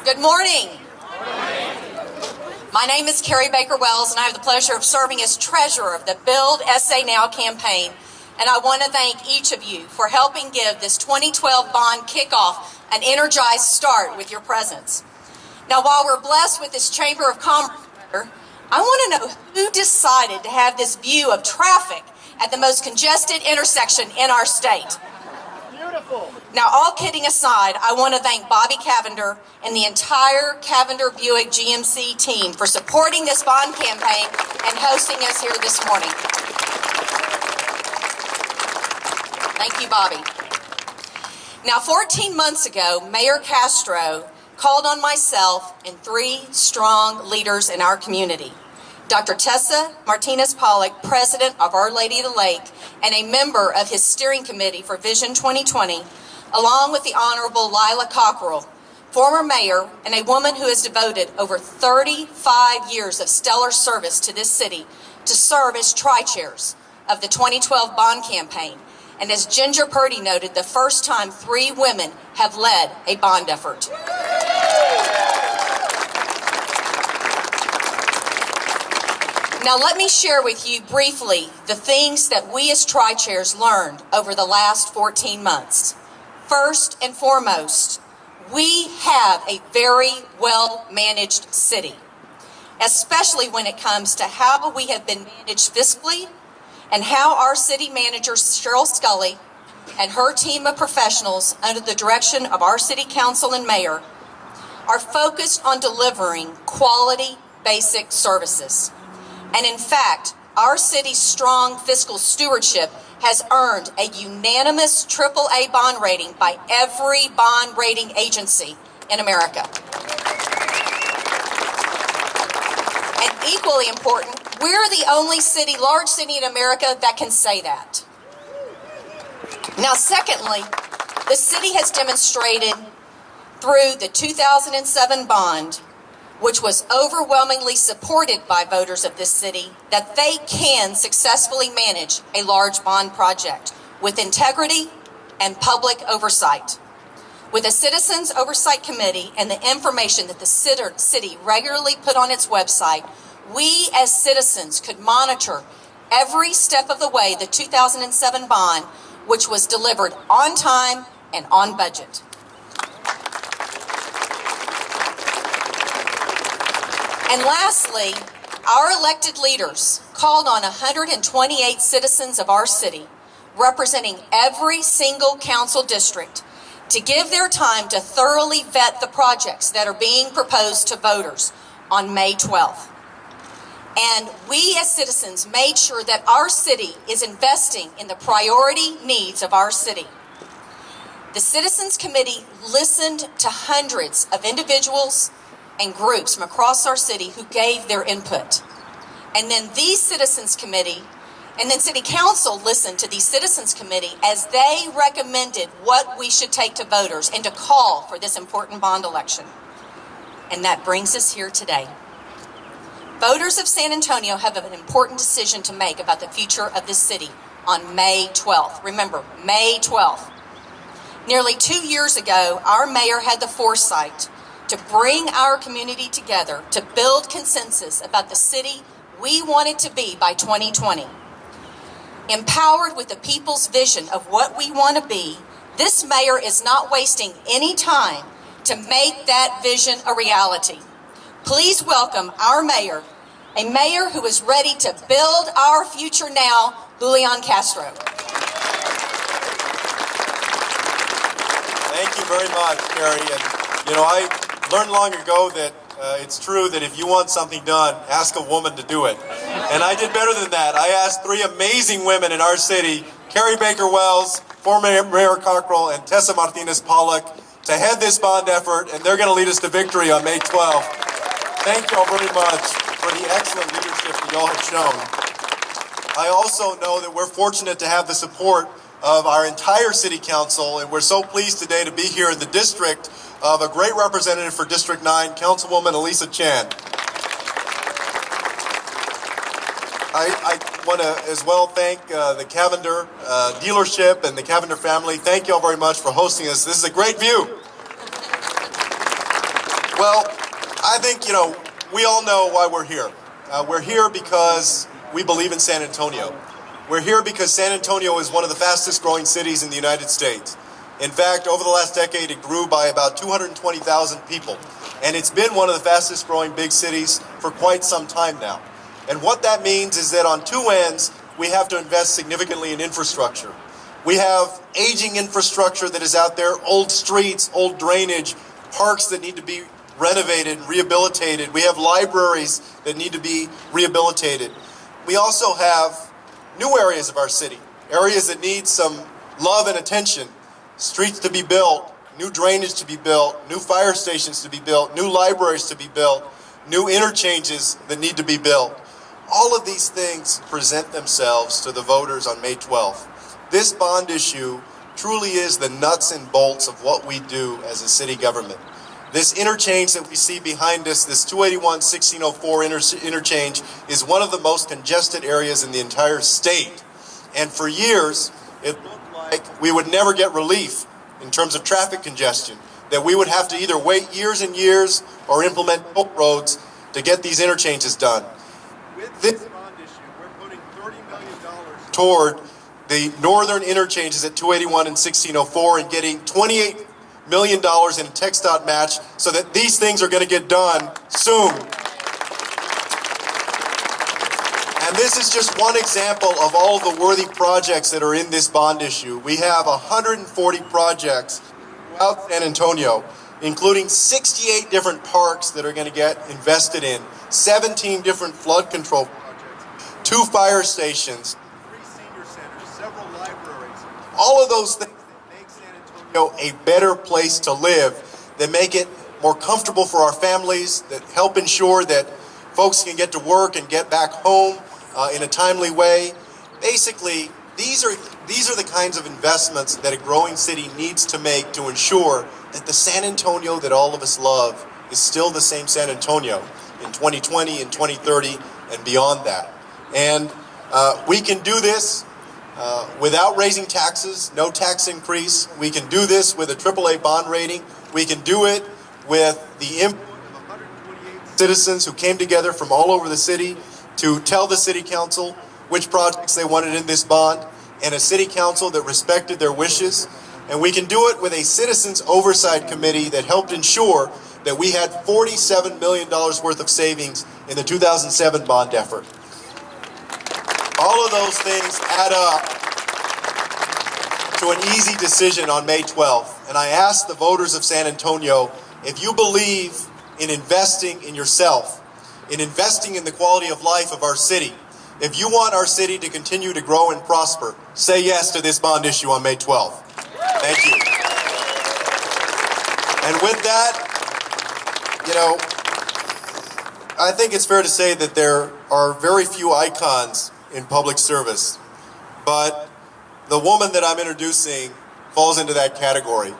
Good morning. My name is Carrie Baker Wells, and I have the pleasure of serving as treasurer of the BuildSA Now campaign. And I want to thank each of you for helping give this 2012 bond kickoff an energized start with your presence. Now, while we're blessed with this Chamber of Commerce, I want to know who decided to have this view of traffic at the most congested intersection in our state. Beautiful. Now, all kidding aside, I want to thank Bobby Cavender and the entire Cavender Buick GMC team for supporting this bond campaign and hosting us here this morning. Thank you, Bobby. Now, 14 months ago, Mayor Castro called on myself and 3 strong leaders in our community. Dr. Tessa Martinez-Pollock, president of Our Lady of the Lake, and a member of his steering committee for Vision 2020, along with the Honorable Lila Cockrell, former mayor and a woman who has devoted over 35 years of stellar service to this city to serve as tri-chairs of the 2012 bond campaign. And as Ginger Purdy noted, the first time 3 women have led a bond effort. Now let me share with you briefly the things that we as tri-chairs learned over the last 14 months. First and foremost, we have a very well-managed city, especially when it comes to how we have been managed fiscally and how our city manager, Cheryl Scully, and her team of professionals under the direction of our city council and mayor are focused on delivering quality basic services. And in fact, our city's strong fiscal stewardship has earned a unanimous AAA bond rating by every bond rating agency in America. And equally important, we're the only large city in America that can say that. Now, secondly, the city has demonstrated through the 2007 bond, which was overwhelmingly supported by voters of this city, that they can successfully manage a large bond project with integrity and public oversight. With a Citizens Oversight Committee and the information that the city regularly put on its website, we as citizens could monitor every step of the way the 2007 bond, which was delivered on time and on budget. And lastly, our elected leaders called on 128 citizens of our city, representing every single council district, to give their time to thoroughly vet the projects that are being proposed to voters on May 12th. And we as citizens made sure that our city is investing in the priority needs of our city. The Citizens Committee listened to hundreds of individuals and groups from across our city who gave their input. And then these Citizens Committee and then City Council listened to the Citizens Committee as they recommended what we should take to voters and to call for this important bond election. And that brings us here today. Voters of San Antonio have an important decision to make about the future of this city on May 12th. Remember, May 12th. Nearly 2 years ago, our mayor had the foresight to bring our community together to build consensus about the city we wanted to be by 2020. Empowered with the people's vision of what we want to be, this mayor is not wasting any time to make that vision a reality. Please welcome our mayor, a mayor who is ready to build our future now, Julian Castro. Thank you very much, Carrie. And I learned long ago that it's true that if you want something done, ask a woman to do it. And I did better than that. I asked 3 amazing women in our city, Carrie Baker Wells, former Mayor Cockrell, and Tessa Martinez-Pollock, to head this bond effort, and they're going to lead us to victory on May 12th. Thank you all very much for the excellent leadership that you all have shown. I also know that we're fortunate to have the support of our entire city council, and we're so pleased today to be here in the district of a great representative for District 9, Councilwoman Elisa Chan. I want to as well thank the Cavender dealership and the Cavender family. Thank you all very much for hosting us. This is a great view. Well, I think, we all know why we're here. We're here because we believe in San Antonio. We're here because San Antonio is one of the fastest growing cities in the United States. In fact, over the last decade, it grew by about 220,000 people. And it's been one of the fastest growing big cities for quite some time now. And what that means is that on two ends, we have to invest significantly in infrastructure. We have aging infrastructure that is out there, old streets, old drainage, parks that need to be renovated, rehabilitated. We have libraries that need to be rehabilitated. We also have new areas of our city, areas that need some love and attention, streets to be built, new drainage to be built, new fire stations to be built, new libraries to be built, new interchanges that need to be built. All of these things present themselves to the voters on May 12th. This bond issue truly is the nuts and bolts of what we do as a city government. This interchange that we see behind us, this 281-1604 interchange, is one of the most congested areas in the entire state. And for years, it looked like we would never get relief in terms of traffic congestion, that we would have to either wait years and years or implement toll roads to get these interchanges done. With this bond issue, we're putting $30 million toward the northern interchanges at 281 and 1604 and getting $28 million in a TxDOT match so that these things are going to get done soon. And this is just one example of all the worthy projects that are in this bond issue. We have 140 projects throughout San Antonio, including 68 different parks that are going to get invested in, 17 different flood control projects, 2 fire stations, 3 senior centers, several libraries. All of those things that make San Antonio a better place to live, that make it more comfortable for our families, that help ensure that folks can get to work and get back home in a timely way. Basically, these are the kinds of investments that a growing city needs to make to ensure that the San Antonio that all of us love is still the same San Antonio in 2020 and 2030 and beyond that. And we can do this without raising taxes, no tax increase. We can do this with a AAA bond rating. We can do it with the input of 128 citizens who came together from all over the city to tell the city council which projects they wanted in this bond, and a city council that respected their wishes. And we can do it with a citizens oversight committee that helped ensure that we had $47 million worth of savings in the 2007 bond effort. All of those things add up to an easy decision on May 12th. And I ask the voters of San Antonio, if you believe in investing in yourself, in investing in the quality of life of our city, if you want our city to continue to grow and prosper, say yes to this bond issue on May 12th. Thank you. And with that, I think it's fair to say that there are very few icons in public service, but the woman that I'm introducing falls into that category.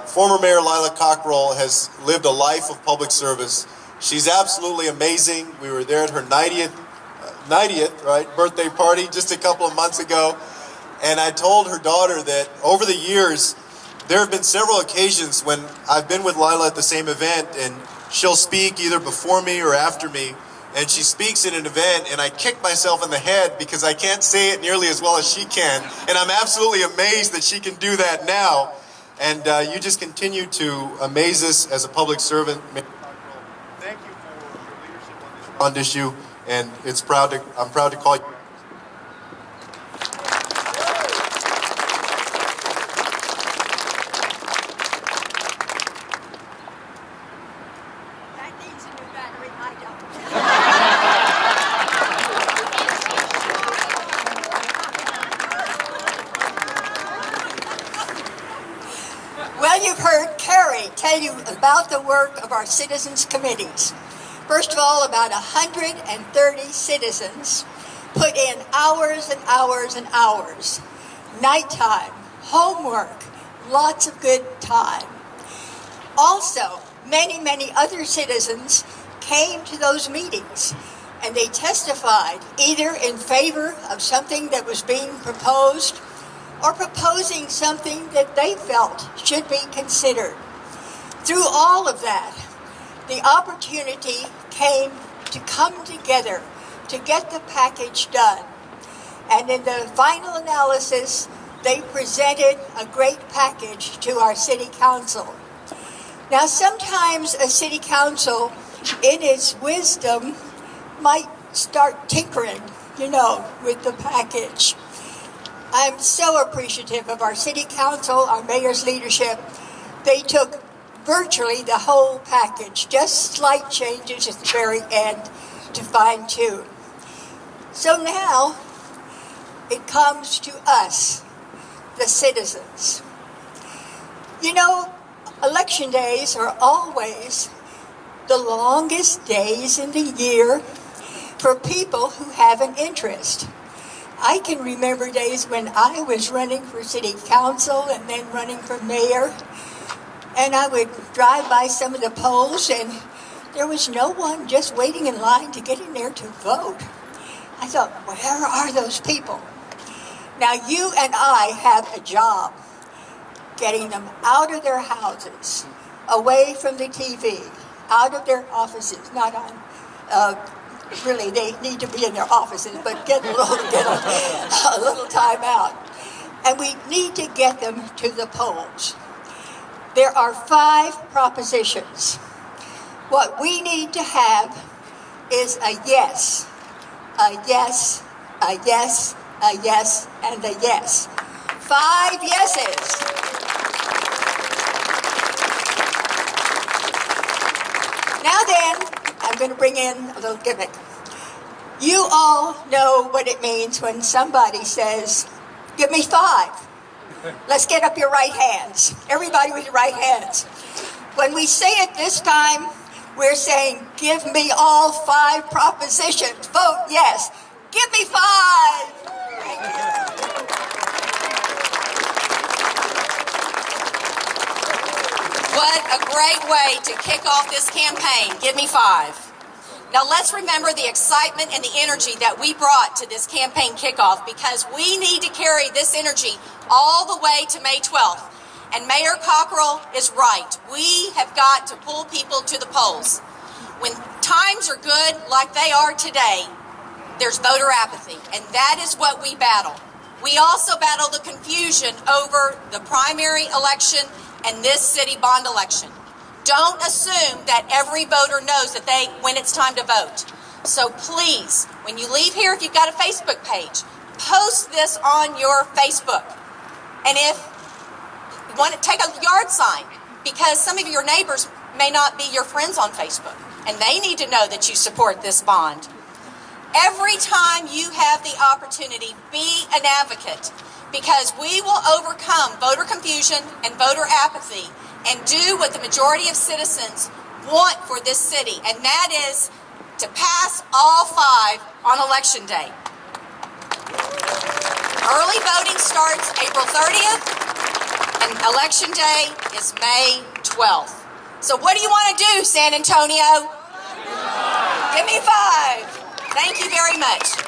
Former Mayor Lila Cockrell has lived a life of public service. She's absolutely amazing. We were there at her 90th birthday party just a couple of months ago, and I told her daughter that over the years there have been several occasions when I've been with Lila at the same event, and she'll speak either before me or after me, and she speaks at an event and I kick myself in the head because I can't say it nearly as well as she can, and I'm absolutely amazed that she can do that now. And you just continue to amaze us as a public servant. Thank you for your leadership on this bond issue, and I'm proud to call you. That needs a new battery. I don't. Well, you've heard Carrie tell you about the work of our citizens committees. First of all, about 130 citizens put in hours and hours and hours. Nighttime, homework, lots of good time. Also, many, many other citizens came to those meetings and they testified either in favor of something that was being proposed or proposing something that they felt should be considered. Through all of that, the opportunity came to come together to get the package done. And in the final analysis, they presented a great package to our city council. Now, sometimes a city council, in its wisdom, might start tinkering, with the package. I'm so appreciative of our city council, our mayor's leadership. They took virtually the whole package, just slight changes at the very end to fine tune. So now it comes to us, the citizens. Election days are always the longest days in the year for people who have an interest. I can remember days when I was running for city council and then running for mayor, and I would drive by some of the polls and there was no one just waiting in line to get in there to vote. I thought, where are those people? Now you and I have a job, getting them out of their houses, away from the TV, out of their offices, not on, really they need to be in their offices, but get a little time out. And we need to get them to the polls. There are 5 propositions. What we need to have is a yes, a yes, a yes, a yes, and a yes. 5 yeses. Now then, I'm going to bring in a little gimmick. You all know what it means when somebody says, give me 5. Let's get up your right hands. Everybody with your right hands. When we say it this time, we're saying, give me all 5 propositions. Vote yes. Give me 5. Thank you. What a great way to kick off this campaign. Give me 5. Now let's remember the excitement and the energy that we brought to this campaign kickoff, because we need to carry this energy all the way to May 12th. And Mayor Cockrell is right. We have got to pull people to the polls. When times are good like they are today, there's voter apathy, and that is what we battle. We also battle the confusion over the primary election and this city bond election. Don't assume that every voter knows that when it's time to vote. So please, when you leave here, if you've got a Facebook page, post this on your Facebook. And if you want to take a yard sign, because some of your neighbors may not be your friends on Facebook, and they need to know that you support this bond. Every time you have the opportunity, be an advocate, because we will overcome voter confusion and voter apathy and do what the majority of citizens want for this city, and that is to pass all 5 on Election Day. Early voting starts April 30th, and Election Day is May 12th. So what do you want to do, San Antonio? Give me 5. Thank you very much.